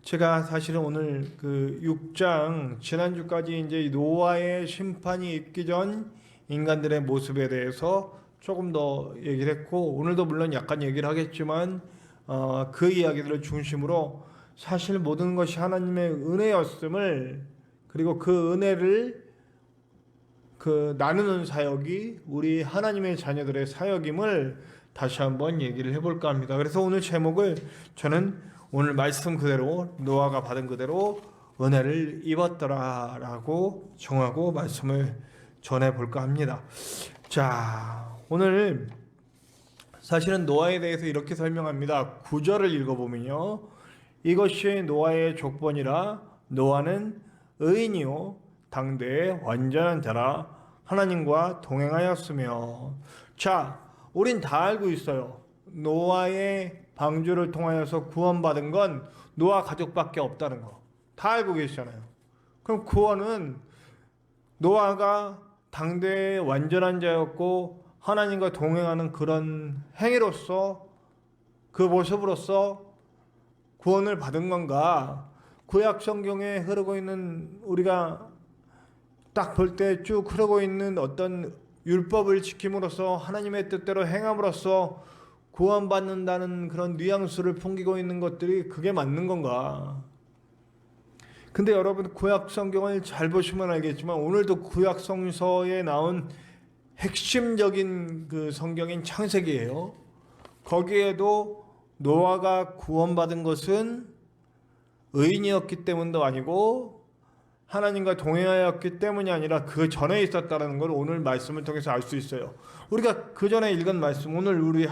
제가 사실은 오늘 그 6장 지난주까지 이제 노아의 심판이 있기 전 인간들의 모습에 대해서 조금 더 얘기를 했고, 오늘도 물론 약간 얘기를 하겠지만 그 이야기들을 중심으로 사실 모든 것이 하나님의 은혜였음을, 그리고 그 은혜를 그 나누는 사역이 우리 하나님의 자녀들의 사역임을 다시 한번 얘기를 해볼까 합니다. 그래서 오늘 제목을 저는 오늘 말씀 그대로 노아가 받은 그대로 은혜를 입었더라 라고 정하고 말씀을 전해볼까 합니다. 자, 오늘 사실은 노아에 대해서 이렇게 설명합니다. 9절을 읽어보면요, 이것이 노아의 족본이라 노아는 의인이요 당대의 완전한 자라 하나님과 동행하였으며. 자, 우린 다 알고 있어요. 노아의 방주를 통하여서 구원받은 건 노아 가족밖에 없다는 거 다 알고 계시잖아요. 그럼 구원은 노아가 당대의 완전한 자였고 하나님과 동행하는 그런 행위로서, 그 모습으로서 구원을 받은 건가? 구약 성경에 흐르고 있는, 우리가 딱 볼 때 쭉 흐르고 있는 어떤 율법을 지킴으로써 하나님의 뜻대로 행함으로써 구원받는다는 그런 뉘앙스를 풍기고 있는 것들이 그게 맞는 건가? 근데 여러분, 구약 성경을 잘 보시면 알겠지만 오늘도 구약 성서에 나온 핵심적인 그 성경인 창세기예요. 거기에도 노아가 구원받은 것은 의인이었기 때문도 아니고 하나님과 동행하였기 때문이 아니라 그 전에 있었다는 걸 오늘 말씀을 통해서 알 수 있어요. 우리가 그 전에 읽은 말씀, 오늘 우리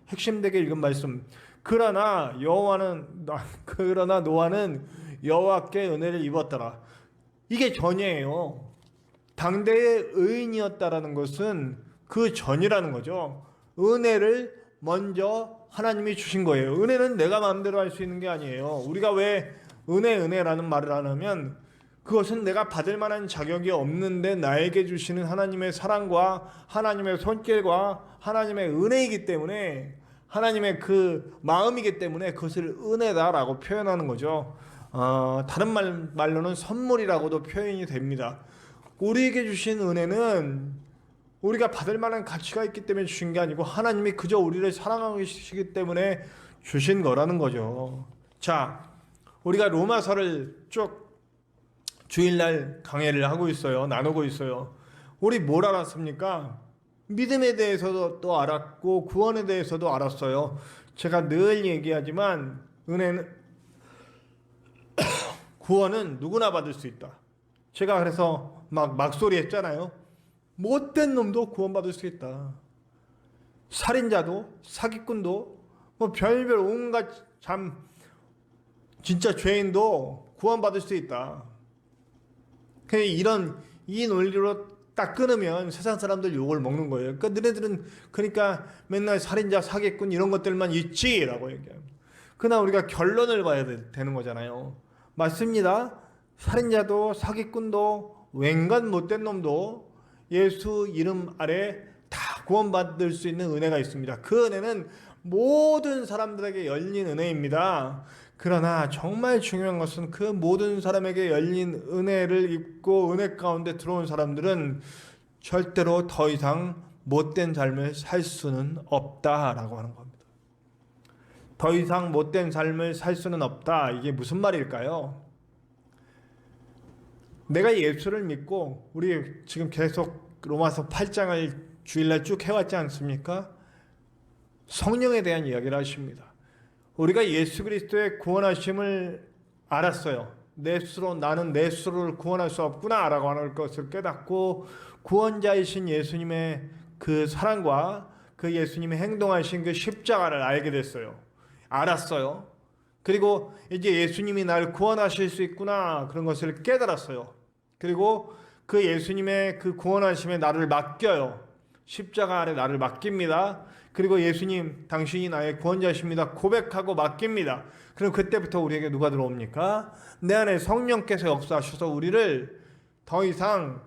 핵심되게 읽은 말씀, 그러나 노아는 여호와께 은혜를 입었더라. 이게 전이에요. 당대의 의인이었다라는 것은 그 전이라는 거죠. 은혜를 먼저 하나님이 주신 거예요. 은혜는 내가 마음대로 할 수 있는 게 아니에요. 우리가 왜 은혜라는 말을 안 하면, 그것은 내가 받을 만한 자격이 없는데 나에게 주시는 하나님의 사랑과 하나님의 손길과 하나님의 은혜이기 때문에, 하나님의 그 마음이기 때문에 그것을 은혜다라고 표현하는 거죠. 다른 말로는 선물이라고도 표현이 됩니다. 우리에게 주신 은혜는 우리가 받을 만한 가치가 있기 때문에 주신 게 아니고 하나님이 그저 우리를 사랑하시기 때문에 주신 거라는 거죠. 자, 우리가 로마서를 쭉 주일날 강해를 하고 있어요. 나누고 있어요. 우리 뭘 알았습니까? 믿음에 대해서도 또 알았고 구원에 대해서도 알았어요. 제가 늘 얘기하지만 구원은 누구나 받을 수 있다. 제가 그래서 막소리 했잖아요. 못된 놈도 구원받을 수 있다. 살인자도, 사기꾼도, 별별 온갖 진짜 죄인도 구원받을 수 있다. 이 논리로 딱 끊으면 세상 사람들 욕을 먹는 거예요. 그러니까 너네들은 그러니까 맨날 살인자, 사기꾼 이런 것들만 있지라고 얘기합니다. 그러나 우리가 결론을 봐야 되는 거잖아요. 맞습니다. 살인자도 사기꾼도 웬간 못된 놈도 예수 이름 아래 다 구원받을 수 있는 은혜가 있습니다. 그 은혜는 모든 사람들에게 열린 은혜입니다. 그러나 정말 중요한 것은 그 모든 사람에게 열린 은혜를 입고 은혜 가운데 들어온 사람들은 절대로 더 이상 못된 삶을 살 수는 없다라고 하는 겁니다. 더 이상 못된 삶을 살 수는 없다. 이게 무슨 말일까요? 내가 예수를 믿고, 우리 지금 계속 로마서 8장을 주일날 쭉 해왔지 않습니까? 성령에 대한 이야기를 하십니다. 우리가 예수 그리스도의 구원하심을 알았어요. 나는 내 스스로를 구원할 수 없구나 라고 하는 것을 깨닫고 구원자이신 예수님의 그 사랑과 그 예수님의 행동하신 그 십자가를 알게 됐어요. 알았어요. 그리고 이제 예수님이 날 구원하실 수 있구나, 그런 것을 깨달았어요. 그리고 그 예수님의 그 구원하심에 나를 맡겨요. 십자가 아래 나를 맡깁니다. 그리고 예수님, 당신이 나의 구원자십니다 고백하고 맡깁니다. 그럼 그때부터 우리에게 누가 들어옵니까? 내 안에 성령께서 역사하셔서 우리를 더 이상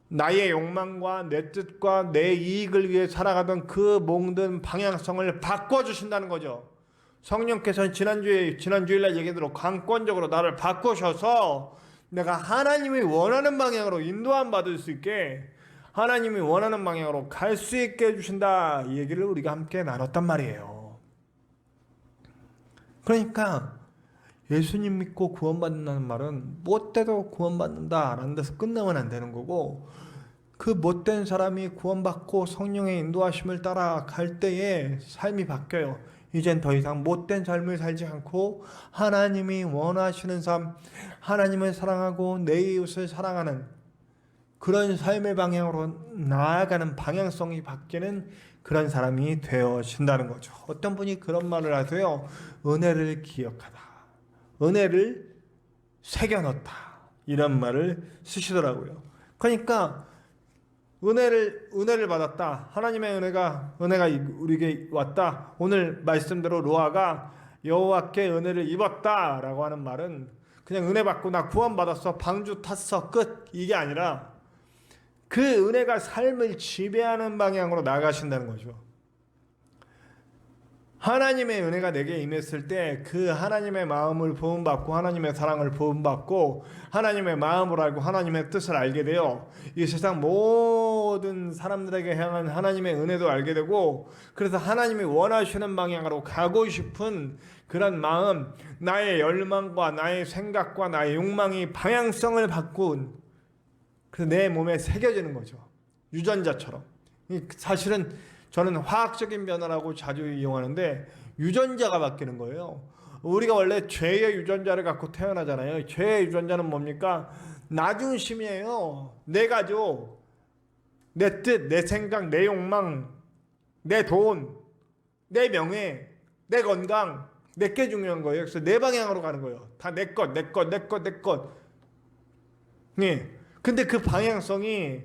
나의 욕망과 내 뜻과 내 이익을 위해 살아가던 그 모든 방향성을 바꿔주신다는 거죠. 성령께서는 지난주일날 얘기대로 강권적으로 나를 바꾸셔서 내가 하나님이 원하는 방향으로 인도함 받을 수 있게, 하나님이 원하는 방향으로 갈 수 있게 해주신다, 이 얘기를 우리가 함께 나눴단 말이에요. 그러니까 예수님 믿고 구원받는다는 말은 못돼도 구원받는다 라는 데서 끝나면 안 되는 거고, 그 못된 사람이 구원받고 성령의 인도하심을 따라갈 때에 삶이 바뀌어요. 이젠 더 이상 못된 삶을 살지 않고 하나님이 원하시는 삶, 하나님을 사랑하고 내 이웃을 사랑하는 그런 삶의 방향으로 나아가는 방향성이 바뀌는 그런 사람이 되어진다는 거죠. 어떤 분이 그런 말을 하세요. 은혜를 기억하다, 은혜를 새겨넣다, 이런 말을 쓰시더라고요. 그러니까 은혜를 받았다, 하나님의 은혜가 우리에게 왔다, 오늘 말씀대로 노아가 여호와께 은혜를 입었다 라고 하는 말은 그냥 은혜 받고 나 구원 받았어, 방주 탔어, 끝, 이게 아니라 그 은혜가 삶을 지배하는 방향으로 나아가신다는 거죠. 하나님의 은혜가 내게 임했을 때 그 하나님의 마음을 부음받고 하나님의 사랑을 부음받고 하나님의 마음을 알고 하나님의 뜻을 알게 되어 이 세상 모든 사람들에게 향한 하나님의 은혜도 알게 되고, 그래서 하나님이 원하시는 방향으로 가고 싶은 그런 마음, 나의 열망과 나의 생각과 나의 욕망이 방향성을 바꾼, 그래서 내 몸에 새겨지는 거죠. 유전자처럼. 사실은 저는 화학적인 변화라고 자주 이용하는데 유전자가 바뀌는 거예요. 우리가 원래 죄의 유전자를 갖고 태어나잖아요. 죄의 유전자는 뭡니까? 나 중심이에요. 내 가족, 내 뜻, 내 생각, 내 욕망, 내 돈, 내 명예, 내 건강, 내게 중요한 거예요. 그래서 내 방향으로 가는 거예요. 다 내 것. 예. 근데 그 방향성이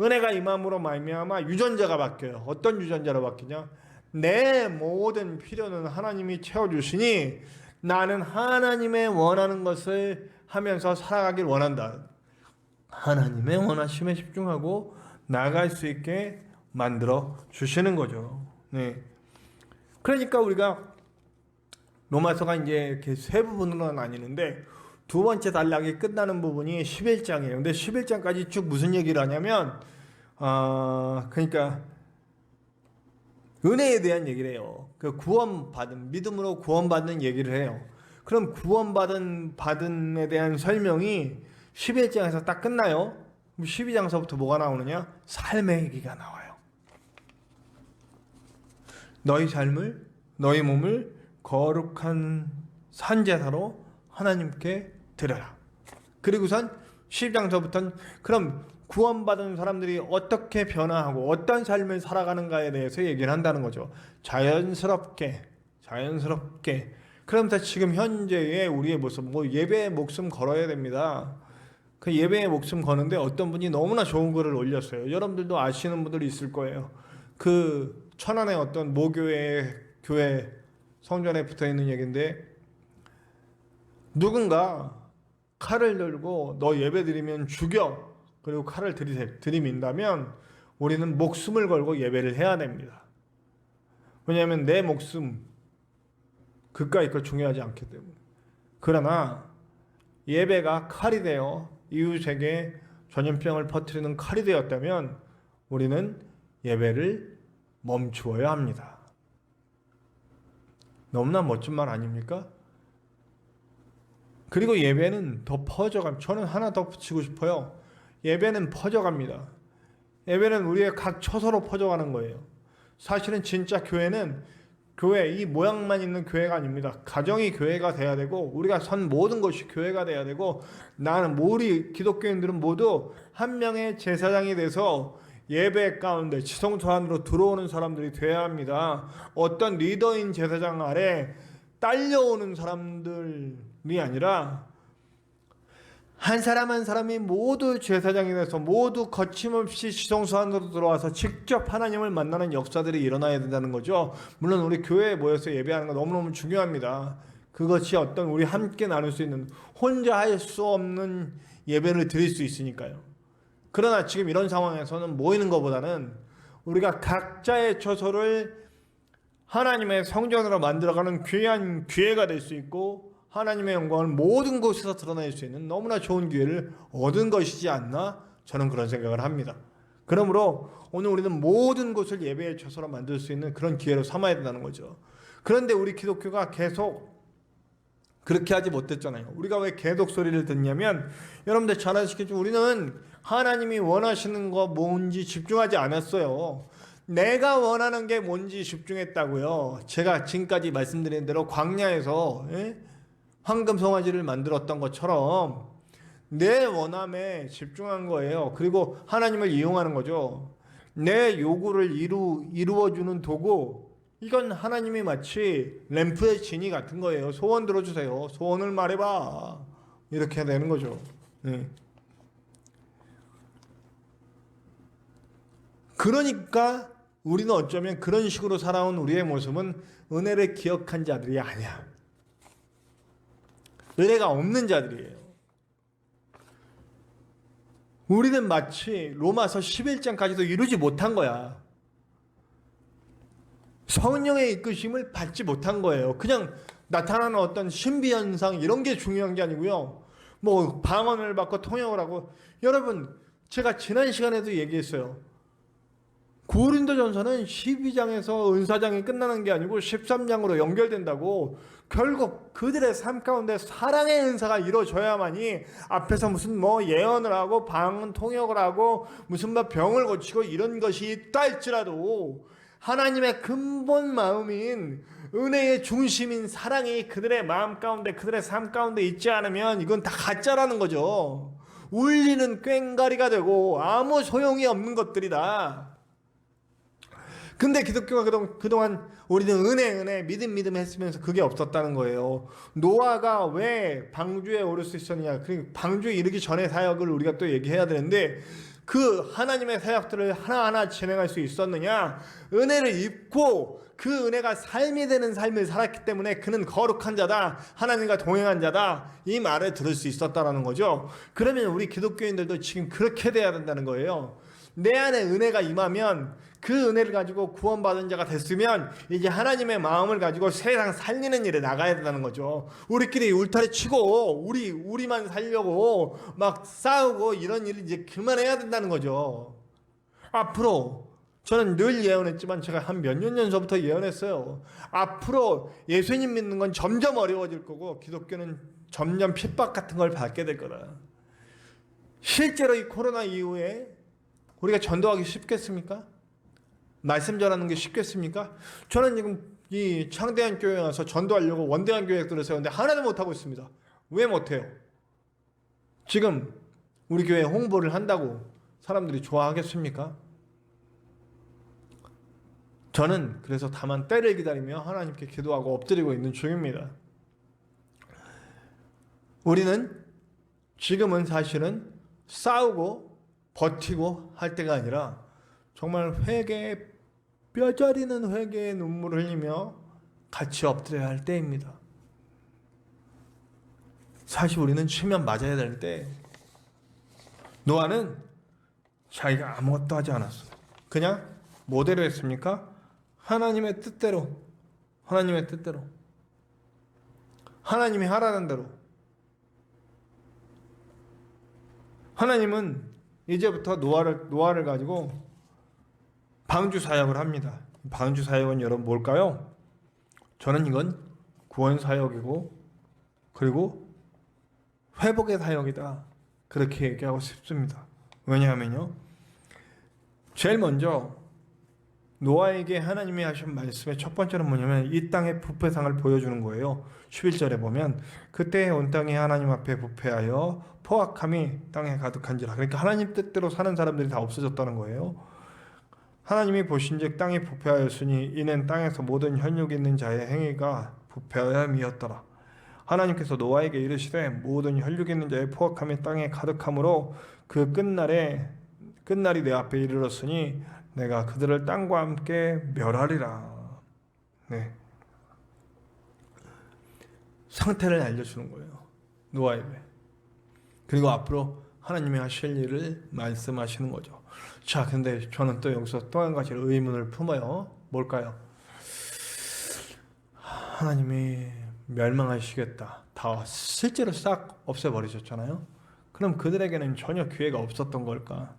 은혜가 임함으로 말미암아 유전자가 바뀌어요. 어떤 유전자로 바뀌냐? 내 모든 필요는 하나님이 채워주시니 나는 하나님의 원하는 것을 하면서 살아가길 원한다. 하나님의 원하심에 집중하고 나아갈 수 있게 만들어 주시는 거죠. 네. 그러니까 우리가 로마서가 이제 이렇게 세 부분으로 나뉘는데 두 번째 단락이 끝나는 부분이 11장이에요. 근데 11장까지 쭉 무슨 얘기를 하냐면, 그러니까 은혜에 대한 얘기를 해요. 그 믿음으로 구원받는 얘기를 해요. 그럼 받음에 대한 설명이 11장에서 딱 끝나요. 12장서부터 뭐가 나오느냐? 삶의 얘기가 나와요. 너희 몸을 거룩한 산제사로 하나님께 드려라. 그리고선 10장서부터는 그럼 구원받은 사람들이 어떻게 변화하고 어떤 삶을 살아가는가에 대해서 얘기를 한다는 거죠. 자연스럽게. 그러면서 지금 현재의 우리의 모습, 예배의 목숨 걸어야 됩니다. 그 예배의 목숨 거는데 어떤 분이 너무나 좋은 글을 올렸어요. 여러분들도 아시는 분들이 있을 거예요. 그 천안의 어떤 모교회 교회 성전에 붙어 있는 얘기인데, 누군가 칼을 들고 너 예배 드리면 죽여, 그리고 칼을 들이민다면 우리는 목숨을 걸고 예배를 해야 됩니다. 왜냐하면 내 목숨 그까이 거 중요하지 않기 때문에. 그러나 예배가 칼이 되어 이웃에게 전염병을 퍼뜨리는 칼이 되었다면 우리는 예배를 멈추어야 합니다. 너무나 멋진 말 아닙니까? 그리고 예배는 더 퍼져갑니다. 저는 하나 더 붙이고 싶어요. 예배는 퍼져갑니다. 예배는 우리의 각 처소로 퍼져가는 거예요. 사실은 진짜 교회는 이 모양만 있는 교회가 아닙니다. 가정이 교회가 돼야 되고, 우리가 선 모든 것이 교회가 돼야 되고, 우리 기독교인들은 모두 한 명의 제사장이 돼서 예배 가운데 지성소 안으로 들어오는 사람들이 돼야 합니다. 어떤 리더인 제사장 아래 딸려오는 사람들이 아니라 한 사람 한 사람이 모두 제사장이 돼서 모두 거침없이 지성소 안으로 들어와서 직접 하나님을 만나는 역사들이 일어나야 된다는 거죠. 물론 우리 교회에 모여서 예배하는 거 너무너무 중요합니다. 그것이 어떤 우리 함께 나눌 수 있는, 혼자 할 수 없는 예배를 드릴 수 있으니까요. 그러나 지금 이런 상황에서는 모이는 것보다는 우리가 각자의 처소를 하나님의 성전으로 만들어가는 귀한 기회가 될 수 있고 하나님의 영광을 모든 곳에서 드러낼 수 있는 너무나 좋은 기회를 얻은 것이지 않나 저는 그런 생각을 합니다. 그러므로 오늘 우리는 모든 곳을 예배의 처소로 만들 수 있는 그런 기회로 삼아야 된다는 거죠. 그런데 우리 기독교가 계속 그렇게 하지 못했잖아요. 우리가 왜 계속 소리를 듣냐면 여러분들 잘 아시겠지만 우리는 하나님이 원하시는 거 뭔지 집중하지 않았어요. 내가 원하는 게 뭔지 집중했다고요. 제가 지금까지 말씀드린 대로 광야에서 황금 송아지를 만들었던 것처럼 내 원함에 집중한 거예요. 그리고 하나님을 이용하는 거죠. 내 요구를 이루어주는 도구, 이건 하나님이 마치 램프의 지니 같은 거예요. 소원 들어주세요. 소원을 말해봐. 이렇게 되는 거죠. 그러니까 우리는 어쩌면 그런 식으로 살아온 우리의 모습은 은혜를 기억한 자들이 아니야. 은혜가 없는 자들이에요. 우리는 마치 로마서 11장까지도 이루지 못한 거야. 성령의 이끄심을 받지 못한 거예요. 그냥 나타나는 어떤 신비현상 이런 게 중요한 게 아니고요. 뭐 방언을 받고 통역을 하고, 여러분 제가 지난 시간에도 얘기했어요. 고린도전서는 12장에서 은사장이 끝나는 게 아니고 13장으로 연결된다고. 결국 그들의 삶 가운데 사랑의 은사가 이루어져야만이 앞에서 무슨 뭐 예언을 하고 방언 통역을 하고 무슨 뭐 병을 고치고 이런 것이 있다 할지라도 하나님의 근본 마음인 은혜의 중심인 사랑이 그들의 마음 가운데 그들의 삶 가운데 있지 않으면 이건 다 가짜라는 거죠. 울리는 꽹과리가 되고 아무 소용이 없는 것들이다. 근데 기독교가 그동안 우리는 은혜 믿음 했으면서 그게 없었다는 거예요. 노아가 왜 방주에 오를 수 있었느냐, 그리고 방주에 이르기 전의 사역을 우리가 또 얘기해야 되는데 그 하나님의 사역들을 하나하나 진행할 수 있었느냐, 은혜를 입고 그 은혜가 삶이 되는 삶을 살았기 때문에 그는 거룩한 자다, 하나님과 동행한 자다, 이 말을 들을 수 있었다라는 거죠. 그러면 우리 기독교인들도 지금 그렇게 돼야 된다는 거예요. 내 안에 은혜가 임하면 그 은혜를 가지고 구원받은 자가 됐으면 이제 하나님의 마음을 가지고 세상 살리는 일에 나가야 된다는 거죠. 우리끼리 울타리 치고 우리만 살려고 막 싸우고 이런 일을 이제 그만해야 된다는 거죠. 앞으로 저는 늘 예언했지만 제가 한 몇 년 전서부터 예언했어요. 앞으로 예수님 믿는 건 점점 어려워질 거고 기독교는 점점 핍박 같은 걸 받게 될 거다. 실제로 이 코로나 이후에 우리가 전도하기 쉽겠습니까? 말씀 전하는 게 쉽겠습니까? 저는 지금 이 창대한 교회에 와서 전도하려고 원대한 교회들을 세웠는데 하나도 못하고 있습니다. 왜 못해요? 지금 우리 교회 홍보를 한다고 사람들이 좋아하겠습니까? 저는 그래서 다만 때를 기다리며 하나님께 기도하고 엎드리고 있는 중입니다. 우리는 지금은 사실은 싸우고 버티고 할 때가 아니라 정말 회개의 뼈저리는 회개의 눈물을 흘리며 같이 엎드려야 할 때입니다. 사실 우리는 치면 맞아야 될 때, 노아는 자기가 아무것도 하지 않았어요. 그냥 뭐대로 했습니까? 하나님의 뜻대로, 하나님의 뜻대로, 하나님이 하라는 대로. 하나님은 이제부터 노아를 가지고 방주 사역을 합니다. 방주 사역은 여러분 뭘까요? 저는 이건 구원 사역이고 그리고 회복의 사역이다, 그렇게 얘기하고 싶습니다. 왜냐하면요, 제일 먼저 노아에게 하나님이 하신 말씀의 첫 번째는 뭐냐면 이 땅의 부패상을 보여주는 거예요. 11절에 보면 그때 온 땅이 하나님 앞에 부패하여 포악함이 땅에 가득한지라. 그러니까 하나님 뜻대로 사는 사람들이 다 없어졌다는 거예요. 하나님이 보신즉 땅이 부패하였으니 이는 땅에서 모든 혈육 있는 자의 행위가 부패하였더라. 하나님께서 노아에게 이르시되 모든 혈육 있는 자의 포악함이 땅에 가득함으로 그 끝날이 내 앞에 이르렀으니 내가 그들을 땅과 함께 멸하리라. 네. 상태를 알려주는 거예요, 노아에게. 그리고 앞으로 하나님이 하실 일을 말씀하시는 거죠. 자, 근데 저는 또 여기서 또 한 가지 의문을 품어요. 뭘까요? 하나님이 멸망하시겠다. 다 실제로 싹 없애버리셨잖아요. 그럼 그들에게는 전혀 기회가 없었던 걸까?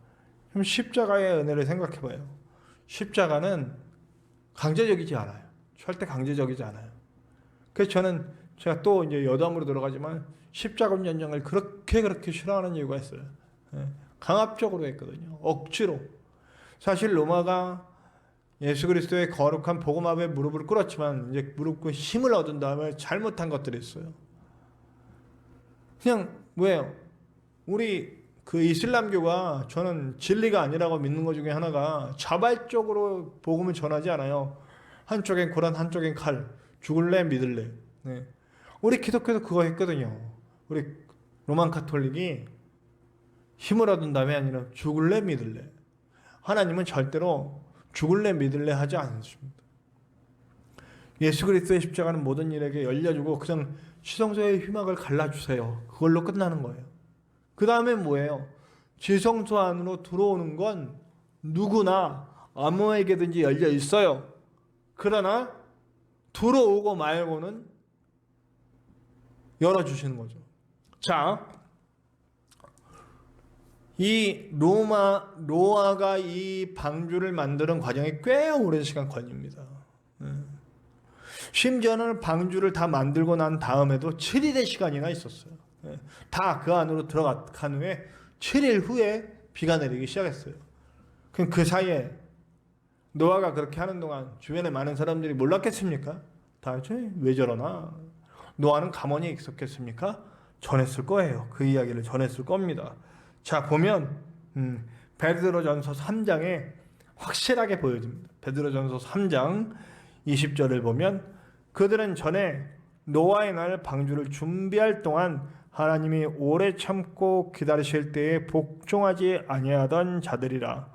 그럼 십자가의 은혜를 생각해봐요. 십자가는 강제적이지 않아요. 절대 강제적이지 않아요. 그래서 저는 제가 또 이제 여담으로 들어가지만 십자군 전쟁을 그렇게 싫어하는 이유가 있어요. 강압적으로 했거든요. 억지로. 사실 로마가 예수 그리스도의 거룩한 복음 앞에 무릎을 꿇었지만 이제 무릎 꿇고 힘을 얻은 다음에 잘못한 것들이 있어요. 그냥 뭐예요? 우리 그 이슬람교가 저는 진리가 아니라고 믿는 것 중에 하나가 자발적으로 복음을 전하지 않아요. 한쪽엔 고란, 한쪽엔 칼. 죽을래, 믿을래. 네. 우리 기독교도 그거 했거든요. 우리 로만 카톨릭이 힘을 얻은 다음에 아니라 죽을래, 믿을래. 하나님은 절대로 죽을래, 믿을래 하지 않습니다. 예수 그리스도의 십자가는 모든 일에게 열려주고 그냥 지성소의 휘막을 갈라주세요. 그걸로 끝나는 거예요. 그 다음에 뭐예요? 지성소 안으로 들어오는 건 누구나 아무에게든지 열려 있어요. 그러나 들어오고 말고는 열어주시는 거죠. 자, 이 노아가 이 방주를 만드는 과정이 꽤 오랜 시간 걸립니다. 심지어는 방주를 다 만들고 난 다음에도 7일의 시간이나 있었어요. 다 그 안으로 들어간 후에 7일 후에 비가 내리기 시작했어요. 그럼 그 사이에 노아가 그렇게 하는 동안 주변에 많은 사람들이 몰랐겠습니까? 다 왜 저러나? 노아는 가만히 있었겠습니까? 전했을 거예요. 그 이야기를 전했을 겁니다. 자, 보면 베드로전서 3장에 확실하게 보여집니다. 베드로전서 3장 20절을 보면 그들은 전에 노아의 날 방주를 준비할 동안 하나님이 오래 참고 기다리실 때에 복종하지 아니하던 자들이라.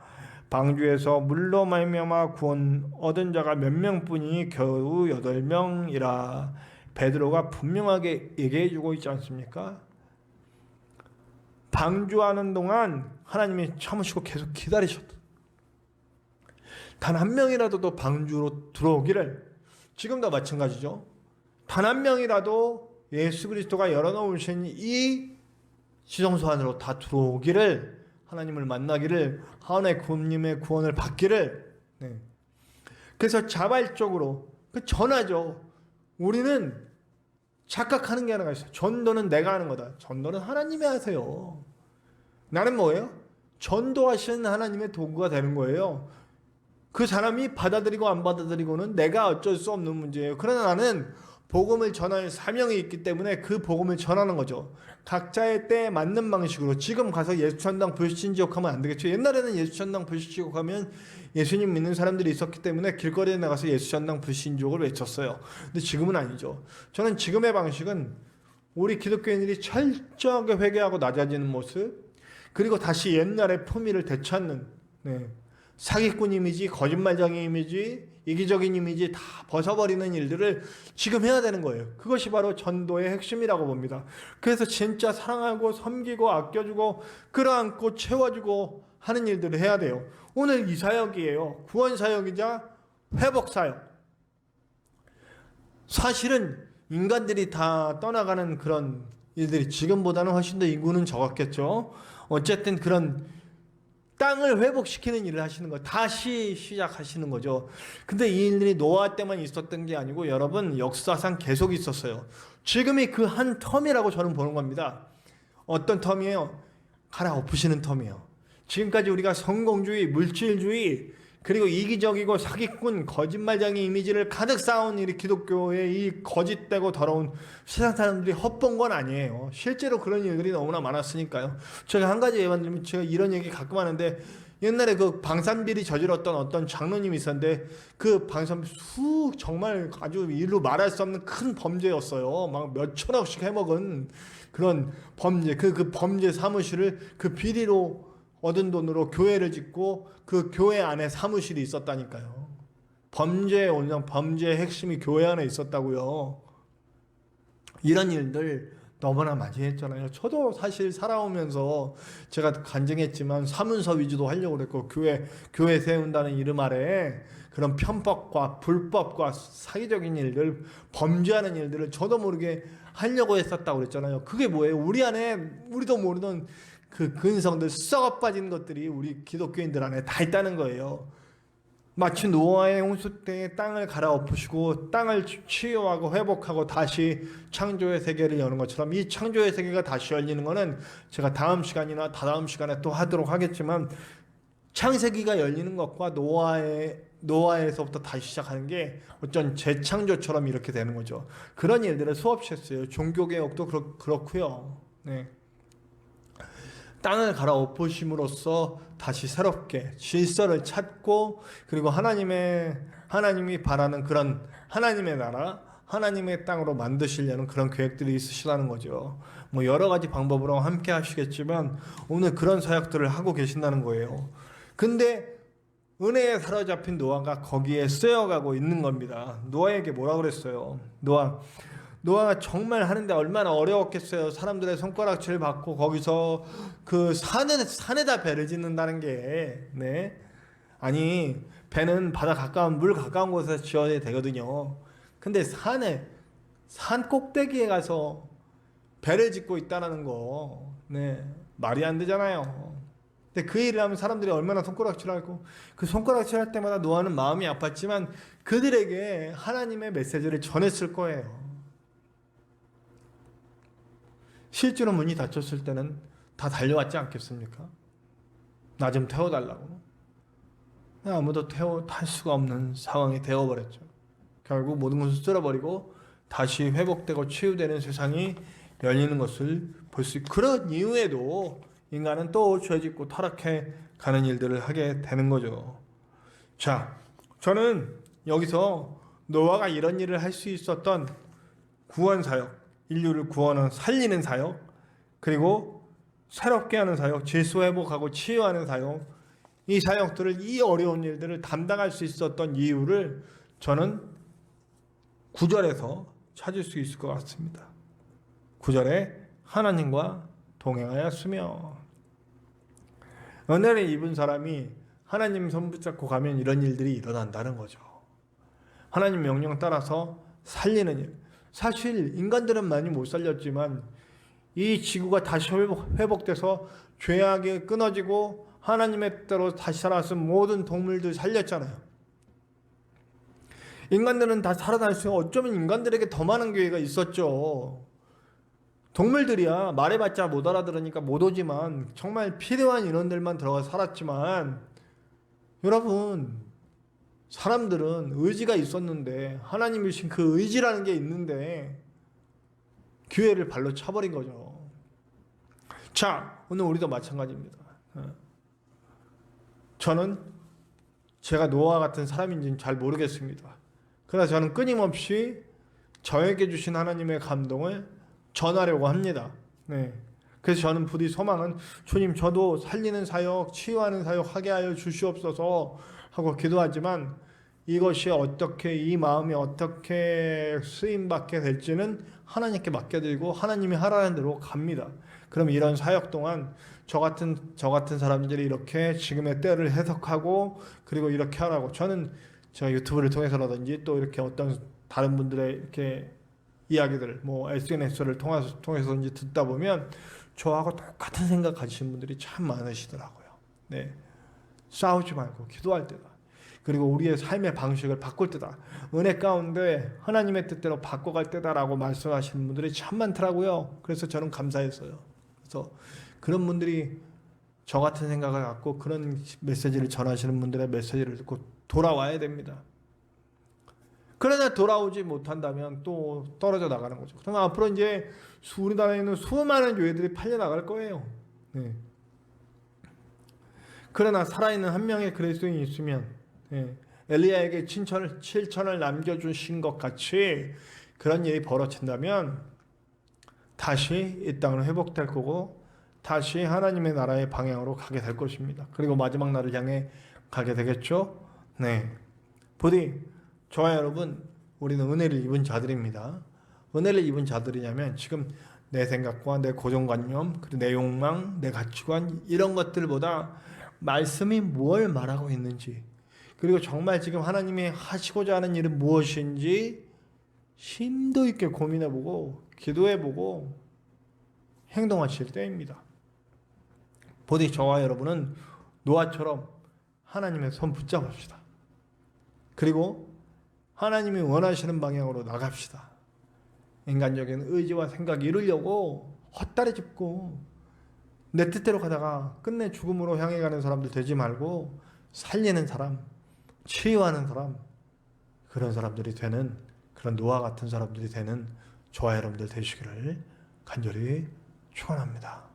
방주에서 물로 말미암아 구원 얻은 자가 몇 명뿐이니 겨우 8명이라. 베드로가 분명하게 얘기해주고 있지 않습니까? 방주하는 동안 하나님이 참으시고 계속 기다리셨다. 단 한 명이라도 더 방주로 들어오기를. 지금도 마찬가지죠. 단 한 명이라도 예수 그리스도가 열어놓으신 이 지성소 안으로 다 들어오기를, 하나님을 만나기를, 하나님의 구원을 받기를. 네. 그래서 자발적으로 전하죠. 우리는 착각하는 게 하나가 있어요. 전도는 내가 하는 거다. 전도는 하나님이 하세요. 나는 뭐예요? 전도하시는 하나님의 도구가 되는 거예요. 그 사람이 받아들이고 안 받아들이고는 내가 어쩔 수 없는 문제예요. 그러나 나는 복음을 전할 사명이 있기 때문에 그 복음을 전하는 거죠. 각자의 때에 맞는 방식으로. 지금 가서 예수천당 불신지옥 하면 안 되겠죠. 옛날에는 예수천당 불신지옥 하면 예수님 믿는 사람들이 있었기 때문에 길거리에 나가서 예수천당 불신지옥을 외쳤어요. 근데 지금은 아니죠. 저는 지금의 방식은 우리 기독교인들이 철저하게 회개하고 낮아지는 모습, 그리고 다시 옛날의 품위를 되찾는, 사기꾼 이미지, 거짓말쟁이 이미지, 이기적인 이미지 다 벗어버리는 일들을 지금 해야 되는 거예요. 그것이 바로 전도의 핵심이라고 봅니다. 그래서 진짜 사랑하고 섬기고 아껴주고 끌어안고 채워주고 하는 일들을 해야 돼요. 오늘 이 사역이에요. 구원 사역이자 회복 사역. 사실은 인간들이 다 떠나가는 그런 일들이 지금보다는 훨씬 더 인구는 적었겠죠. 어쨌든 그런 땅을 회복시키는 일을 하시는 거, 다시 시작하시는 거죠. 근데 이 일들이 노아 때만 있었던 게 아니고 여러분 역사상 계속 있었어요. 지금이 그 한 텀이라고 저는 보는 겁니다. 어떤 텀이에요? 갈아엎으시는 텀이에요. 지금까지 우리가 성공주의, 물질주의, 그리고 이기적이고 사기꾼, 거짓말쟁이 이미지를 가득 쌓은 이 기독교의 이 거짓되고 더러운 세상 사람들이 헛본 건 아니에요. 실제로 그런 일들이 너무나 많았으니까요. 제가 한 가지 예만 들면, 제가 이런 얘기 가끔 하는데, 옛날에 그 방산비리 저질렀던 어떤 장로님이 있었는데, 그 방산비리 정말 아주 일로 말할 수 없는 큰 범죄였어요. 막 몇천억씩 해먹은 그런 범죄, 그 범죄 사무실을 그 비리로 얻은 돈으로 교회를 짓고 그 교회 안에 사무실이 있었다니까요. 범죄의 핵심이 교회 안에 있었다고요. 이런 일들 너무나 많이 했잖아요. 저도 사실 살아오면서 제가 간증했지만 사문서 위주도 하려고 그랬고 교회 세운다는 이름 아래 그런 편법과 불법과 사기적인 일들, 범죄하는 일들을 저도 모르게 하려고 했었다고 그랬잖아요. 그게 뭐예요? 우리 안에 우리도 모르는 그 근성들 썩어 빠진 것들이 우리 기독교인들 안에 다 있다는 거예요. 마치 노아의 홍수 때에 땅을 갈아엎으시고 땅을 치유하고 회복하고 다시 창조의 세계를 여는 것처럼 이 창조의 세계가 다시 열리는 것은 제가 다음 시간이나 다다음 시간에 또 하도록 하겠지만 창세기가 열리는 것과 노아에서부터 다시 시작하는 게 어쩐 재창조처럼 이렇게 되는 거죠. 그런 일들을 수없이 했어요. 종교개혁도 그렇고요. 네. 땅을 갈아엎으심으로써 다시 새롭게 질서를 찾고 그리고 하나님이 바라는 그런 하나님의 나라, 하나님의 땅으로 만드시려는 그런 계획들이 있으시다는 거죠. 뭐 여러 가지 방법으로 함께 하시겠지만 오늘 그런 사역들을 하고 계신다는 거예요. 근데 은혜에 사로잡힌 노아가 거기에 쓰여가고 있는 겁니다. 노아에게 뭐라 그랬어요? 노아가 정말 하는데 얼마나 어려웠겠어요. 사람들의 손가락질 받고 거기서 그 산에다 배를 짓는다는 게, 네. 아니, 배는 바다 가까운, 물 가까운 곳에서 지어야 되거든요. 근데 산 꼭대기에 가서 배를 짓고 있다는 거, 네. 말이 안 되잖아요. 근데 그 일을 하면 사람들이 얼마나 손가락질하고 그 손가락질할 때마다 노아는 마음이 아팠지만 그들에게 하나님의 메시지를 전했을 거예요. 실제로 문이 닫혔을 때는 다 달려왔지 않겠습니까? 나 좀 태워달라고. 아무도 탈 수가 없는 상황이 되어버렸죠. 결국 모든 것을 쓸어버리고 다시 회복되고 치유되는 세상이 열리는 것을 볼 수 있고 그런 이후에도 인간은 또 죄짓고 타락해 가는 일들을 하게 되는 거죠. 자, 저는 여기서 노아가 이런 일을 할 수 있었던 구원 사역, 인류를 구원하는 살리는 사역, 그리고 새롭게 하는 사역, 질서 회복하고 치유하는 사역, 이 사역들을 이 어려운 일들을 담당할 수 있었던 이유를 저는 9절에서 찾을 수 있을 것 같습니다. 9절에 하나님과 동행하였으며 은혜를 입은 사람이 하나님 손 붙잡고 가면 이런 일들이 일어난다는 거죠. 하나님 명령 따라서 살리는 일. 사실 인간들은 많이 못 살렸지만 이 지구가 다시 회복돼서 죄악이 끊어지고 하나님의 뜻대로 다시 살아왔은 모든 동물들 살렸잖아요. 인간들은 다 살아날 수 있고 어쩌면 인간들에게 더 많은 기회가 있었죠. 동물들이야 말해봤자 못 알아들으니까 못 오지만 정말 필요한 인원들만 들어가 살았지만 여러분 사람들은 의지가 있었는데 하나님이 주신 그 의지라는 게 있는데 기회를 발로 차버린 거죠. 자, 오늘 우리도 마찬가지입니다. 저는 제가 노아 같은 사람인지는 잘 모르겠습니다. 그러나 저는 끊임없이 저에게 주신 하나님의 감동을 전하려고 합니다. 네. 그래서 저는 부디 소망은 주님 저도 살리는 사역, 치유하는 사역 하게 하여 주시옵소서 하고 기도하지만 이것이 어떻게 이 마음이 어떻게 쓰임받게 될지는 하나님께 맡겨드리고 하나님이 하라는 대로 갑니다. 그럼 이런 사역 동안 저 같은 사람들이 이렇게 지금의 때를 해석하고 그리고 이렇게 하라고 저는 제가 유튜브를 통해서라든지 또 이렇게 어떤 다른 분들의 이렇게 이야기들 뭐 SNS를 통해서든지 듣다 보면 저하고 똑같은 생각 가지신 분들이 참 많으시더라고요. 네, 싸우지 말고 기도할 때다. 그리고 우리의 삶의 방식을 바꿀 때다. 은혜 가운데 하나님의 뜻대로 바꿔갈 때다라고 말씀하시는 분들이 참 많더라고요. 그래서 저는 감사했어요. 그래서 그런 분들이 저 같은 생각을 갖고 그런 메시지를 전하시는 분들의 메시지를 듣고 돌아와야 됩니다. 그러나 돌아오지 못한다면 또 떨어져 나가는 거죠. 그럼 앞으로 이제 우리나라에 있는 수많은 교회들이 팔려 나갈 거예요. 네. 그러나 살아있는 한 명의 그리스도인이 있으면 엘리야에게 7천을 남겨주신 것 같이 그런 일이 벌어진다면 다시 이 땅은 회복될 거고 다시 하나님의 나라의 방향으로 가게 될 것입니다. 그리고 마지막 날을 향해 가게 되겠죠. 네, 부디 저와 여러분 우리는 은혜를 입은 자들입니다. 은혜를 입은 자들이냐면 지금 내 생각과 내 고정관념, 그리고 내 욕망, 내 가치관 이런 것들보다 말씀이 뭘 말하고 있는지, 그리고 정말 지금 하나님이 하시고자 하는 일은 무엇인지 심도 있게 고민해보고 기도해보고 행동하실 때입니다. 부디 저와 여러분은 노아처럼 하나님의 손 붙잡읍시다. 그리고 하나님이 원하시는 방향으로 나갑시다. 인간적인 의지와 생각 이루려고 헛다리 짚고 내 뜻대로 가다가 끝내 죽음으로 향해 가는 사람들 되지 말고 살리는 사람, 치유하는 사람, 그런 사람들이 되는, 그런 노아 같은 사람들이 되는 저와 여러분들 되시기를 간절히 축원합니다.